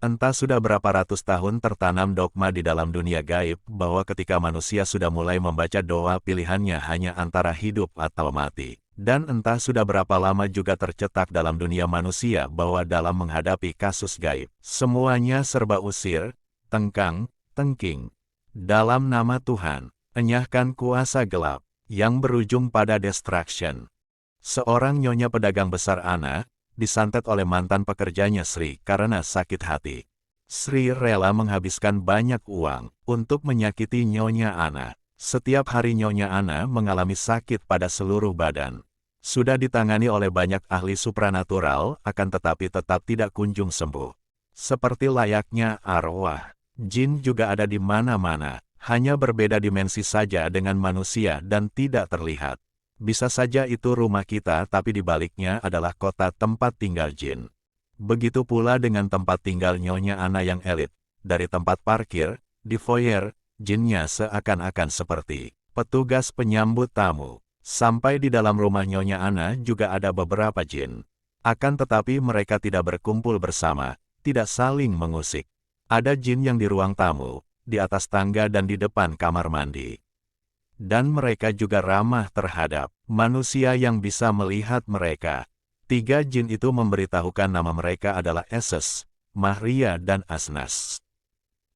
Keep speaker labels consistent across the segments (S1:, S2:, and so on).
S1: Entah sudah berapa ratus tahun tertanam dogma di dalam dunia gaib bahwa ketika manusia sudah mulai membaca doa pilihannya hanya antara hidup atau mati. Dan entah sudah berapa lama juga tercetak dalam dunia manusia bahwa dalam menghadapi kasus gaib, semuanya serba usir, tengkang, tengking. Dalam nama Tuhan, enyahkan kuasa gelap, yang berujung pada destruction. Seorang nyonya pedagang besar Ana, disantet oleh mantan pekerjanya Sri karena sakit hati. Sri rela menghabiskan banyak uang untuk menyakiti Nyonya Ana. Setiap hari Nyonya Ana mengalami sakit pada seluruh badan. Sudah ditangani oleh banyak ahli supranatural, akan tetapi tetap tidak kunjung sembuh. Seperti layaknya arwah, jin juga ada di mana-mana, hanya berbeda dimensi saja dengan manusia dan tidak terlihat. Bisa saja itu rumah kita tapi di baliknya adalah kota tempat tinggal jin. Begitu pula dengan tempat tinggal Nyonya Ana yang elit. Dari tempat parkir, di foyer, jinnya seakan-akan seperti petugas penyambut tamu. Sampai di dalam rumah Nyonya Ana juga ada beberapa jin. Akan tetapi mereka tidak berkumpul bersama, tidak saling mengusik. Ada jin yang di ruang tamu, di atas tangga dan di depan kamar mandi. Dan mereka juga ramah terhadap manusia yang bisa melihat mereka. 3 jin itu memberitahukan nama mereka adalah Eses, Mahria dan Asnas.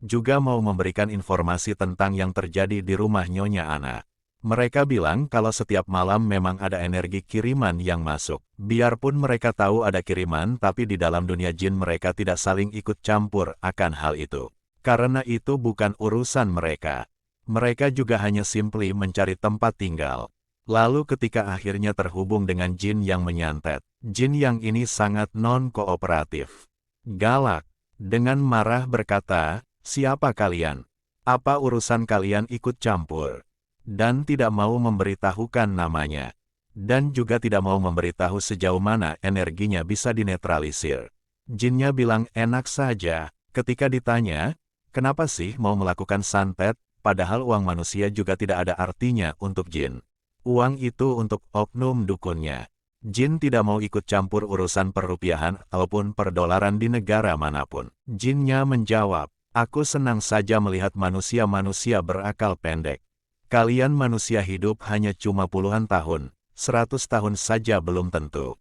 S1: Juga mau memberikan informasi tentang yang terjadi di rumah Nyonya Ana. Mereka bilang kalau setiap malam memang ada energi kiriman yang masuk. Biarpun mereka tahu ada kiriman tapi di dalam dunia jin mereka tidak saling ikut campur akan hal itu. Karena itu bukan urusan mereka. Mereka juga hanya simply mencari tempat tinggal. Lalu ketika akhirnya terhubung dengan jin yang menyantet, jin yang ini sangat non-kooperatif. Galak, dengan marah berkata, "Siapa kalian? Apa urusan kalian ikut campur?" Dan tidak mau memberitahukan namanya. Dan juga tidak mau memberitahu sejauh mana energinya bisa dinetralisir. Jinnya bilang enak saja, ketika ditanya, kenapa sih mau melakukan santet, padahal uang manusia juga tidak ada artinya untuk jin. Uang itu untuk oknum dukunnya. Jin tidak mau ikut campur urusan perrupiahan ataupun perdolaran di negara manapun. Jinnya menjawab, aku senang saja melihat manusia-manusia berakal pendek. Kalian manusia hidup hanya cuma puluhan tahun, 100 tahun saja belum tentu.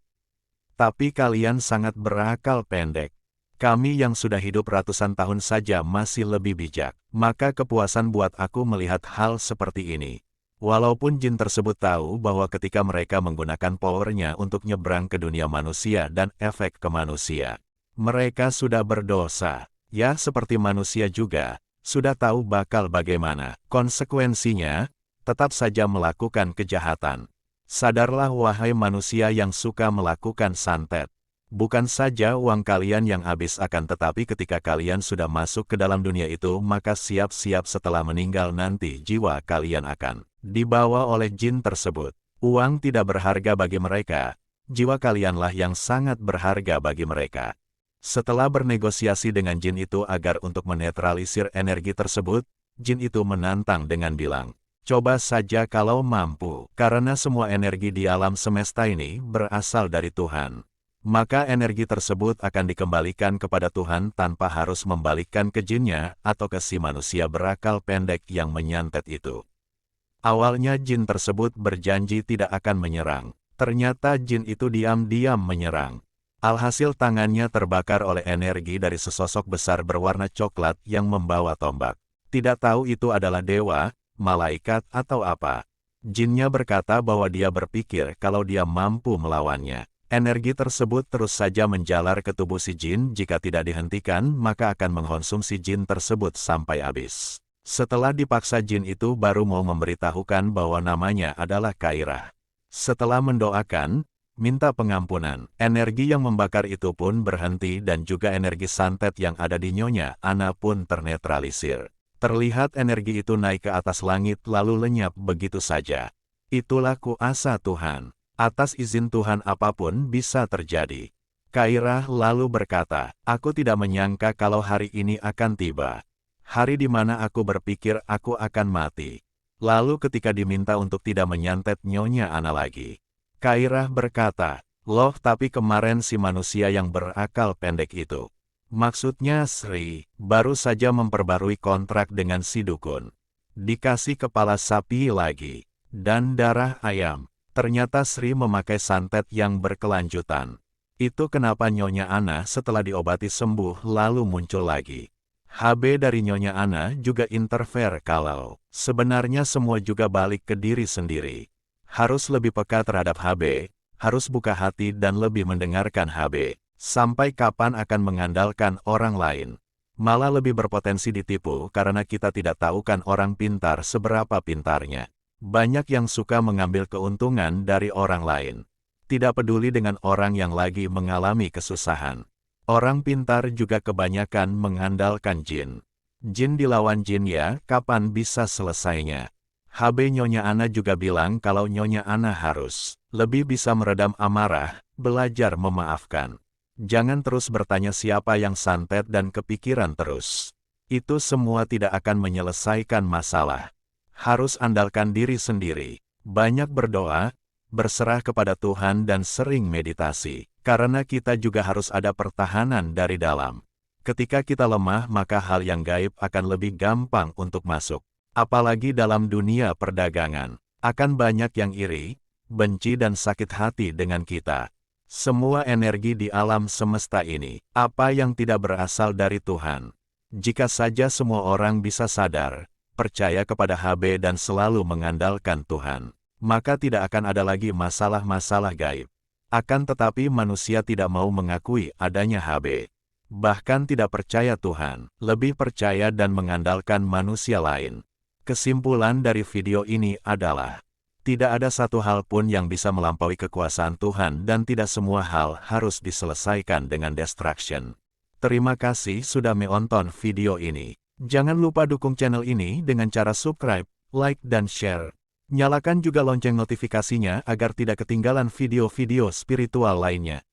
S1: Tapi kalian sangat berakal pendek. Kami yang sudah hidup ratusan tahun saja masih lebih bijak. Maka kepuasan buat aku melihat hal seperti ini. Walaupun jin tersebut tahu bahwa ketika mereka menggunakan powernya untuk nyebrang ke dunia manusia dan efek ke manusia, mereka sudah berdosa. Ya seperti manusia juga, sudah tahu bakal bagaimana konsekuensinya, tetap saja melakukan kejahatan. Sadarlah wahai manusia yang suka melakukan santet. Bukan saja uang kalian yang habis akan tetapi ketika kalian sudah masuk ke dalam dunia itu maka siap-siap setelah meninggal nanti jiwa kalian akan dibawa oleh jin tersebut. Uang tidak berharga bagi mereka, jiwa kalianlah yang sangat berharga bagi mereka. Setelah bernegosiasi dengan jin itu agar untuk menetralisir energi tersebut, jin itu menantang dengan bilang, coba saja kalau mampu, karena semua energi di alam semesta ini berasal dari Tuhan. Maka energi tersebut akan dikembalikan kepada Tuhan tanpa harus membalikkan ke jinnya atau ke si manusia berakal pendek yang menyantet itu. Awalnya jin tersebut berjanji tidak akan menyerang. Ternyata jin itu diam-diam menyerang. Alhasil tangannya terbakar oleh energi dari sesosok besar berwarna coklat yang membawa tombak. Tidak tahu itu adalah dewa, malaikat atau apa. Jinnya berkata bahwa dia berpikir kalau dia mampu melawannya. Energi tersebut terus saja menjalar ke tubuh si jin, jika tidak dihentikan maka akan mengkonsumsi jin tersebut sampai habis. Setelah dipaksa jin itu baru mau memberitahukan bahwa namanya adalah Kairah. Setelah mendoakan, minta pengampunan, energi yang membakar itu pun berhenti dan juga energi santet yang ada di Nyonya Ana pun ternetralisir. Terlihat energi itu naik ke atas langit lalu lenyap begitu saja. Itulah kuasa Tuhan. Atas izin Tuhan apapun bisa terjadi. Kairah lalu berkata, aku tidak menyangka kalau hari ini akan tiba. Hari di mana aku berpikir aku akan mati. Lalu ketika diminta untuk tidak menyantet Nyonya Ana lagi. Kairah berkata, loh tapi kemarin si manusia yang berakal pendek itu Maksudnya Sri, baru saja memperbarui kontrak dengan si dukun. Dikasih kepala sapi lagi. Dan darah ayam. Ternyata Sri memakai santet yang berkelanjutan. Itu kenapa Nyonya Ana setelah diobati sembuh lalu muncul lagi. HB dari Nyonya Ana juga interfere kalau sebenarnya semua juga balik ke diri sendiri. Harus lebih peka terhadap HB, harus buka hati dan lebih mendengarkan HB. Sampai kapan akan mengandalkan orang lain? Malah lebih berpotensi ditipu karena kita tidak tahu kan orang pintar seberapa pintarnya. Banyak yang suka mengambil keuntungan dari orang lain. Tidak peduli dengan orang yang lagi mengalami kesusahan. Orang pintar juga kebanyakan mengandalkan jin. Jin dilawan jin ya, kapan bisa selesainya? HB Nyonya Ana juga bilang kalau Nyonya Ana harus lebih bisa meredam amarah, belajar memaafkan. Jangan terus bertanya siapa yang santet dan kepikiran terus. Itu semua tidak akan menyelesaikan masalah. Harus andalkan diri sendiri. Banyak berdoa, berserah kepada Tuhan dan sering meditasi. Karena kita juga harus ada pertahanan dari dalam. Ketika kita lemah maka hal yang gaib akan lebih gampang untuk masuk. Apalagi dalam dunia perdagangan. Akan banyak yang iri, benci dan sakit hati dengan kita. Semua energi di alam semesta ini, apa yang tidak berasal dari Tuhan. Jika saja semua orang bisa sadar, percaya kepada HB dan selalu mengandalkan Tuhan, maka tidak akan ada lagi masalah-masalah gaib. Akan tetapi manusia tidak mau mengakui adanya HB. Bahkan tidak percaya Tuhan, lebih percaya dan mengandalkan manusia lain. Kesimpulan dari video ini adalah, tidak ada satu hal pun yang bisa melampaui kekuasaan Tuhan dan tidak semua hal harus diselesaikan dengan distraction. Terima kasih sudah menonton video ini. Jangan lupa dukung channel ini dengan cara subscribe, like dan share. Nyalakan juga lonceng notifikasinya agar tidak ketinggalan video-video spiritual lainnya.